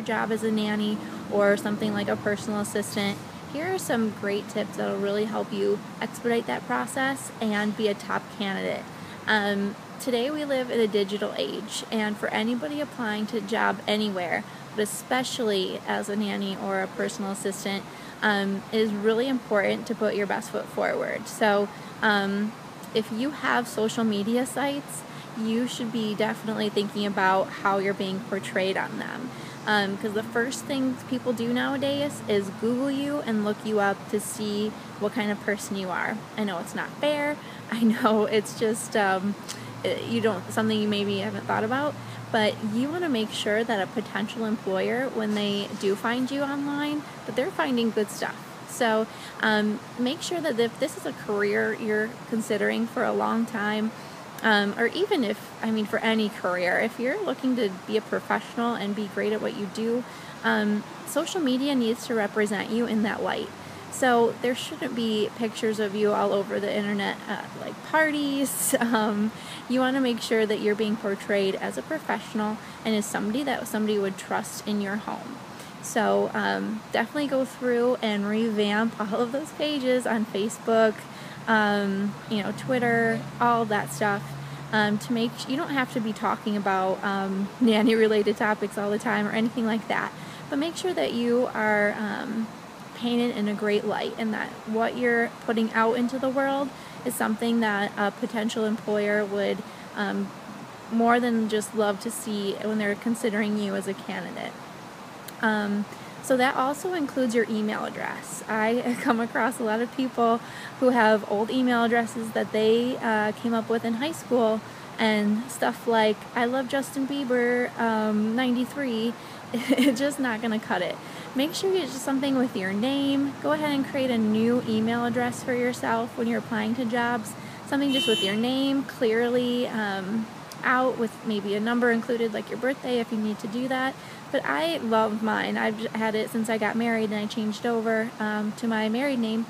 a job as a nanny or something like a personal assistant, here are some great tips that will really help you expedite that process and be a top candidate. Today we live in a digital age, and for anybody applying to a job anywhere, but especially as a nanny or a personal assistant, it is really important to put your best foot forward. So if you have social media sites, you should be definitely thinking about how you're being portrayed on them. Because the first thing people do nowadays is Google you and look you up to see what kind of person you are. I know it's not fair. I know it's just something you maybe haven't thought about, but you want to make sure that a potential employer, when they do find you online, that they're finding good stuff. So make sure that if this is a career you're considering for a long time, or even for any career, if you're looking to be a professional and be great at what you do, social media needs to represent you in that light. So there shouldn't be pictures of you all over the internet at like parties. You want to make sure that you're being portrayed as a professional and as somebody that somebody would trust in your home. So definitely go through and revamp all of those pages on Facebook, Twitter, all of that stuff, to make you don't have to be talking about nanny related topics all the time or anything like that, but make sure that you are painted in a great light and that what you're putting out into the world is something that a potential employer would more than just love to see when they're considering you as a candidate. So that also includes your email address. I come across a lot of people who have old email addresses that they came up with in high school, and stuff like I love Justin Bieber 93. It's just not going to cut it. Make sure you get just something with your name. Go ahead and create a new email address for yourself when you're applying to jobs. Something just with your name clearly out with maybe a number included, like your birthday if you need to do that. But I love mine. I've had it since I got married and I changed over to my married name.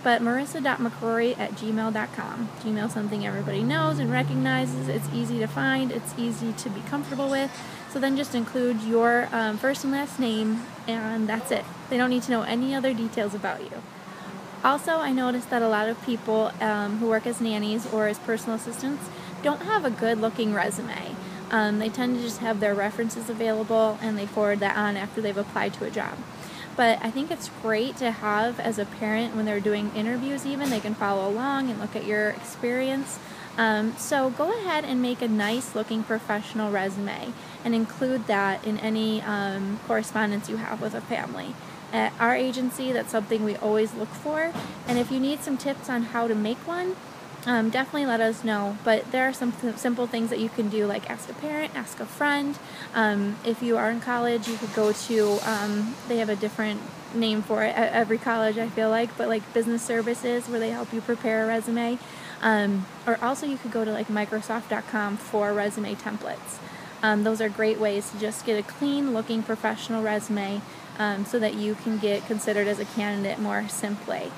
But marissa.mccrory@gmail.com. Gmail is something everybody knows and recognizes. It's easy to find. It's easy to be comfortable with. So then just include your first and last name, and that's it. They don't need to know any other details about you. Also, I noticed that a lot of people who work as nannies or as personal assistants don't have a good-looking resume. They tend to just have their references available, and they forward that on after they've applied to a job. But I think it's great to have as a parent when they're doing interviews even. They can follow along and look at your experience. So go ahead and make a nice-looking professional resume and include that in any correspondence you have with a family. At our agency, that's something we always look for. And if you need some tips on how to make one, definitely let us know. But there are some simple things that you can do, like ask a parent, ask a friend. If you are in college, you could go to, they have a different name for it at every college, I feel like, but like business services where they help you prepare a resume. Or also you could go to like Microsoft.com for resume templates. Those are great ways to just get a clean looking professional resume so that you can get considered as a candidate more simply.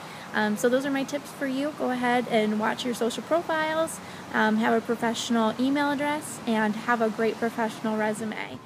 So those are my tips for you. Go ahead and watch your social profiles, have a professional email address, and have a great professional resume.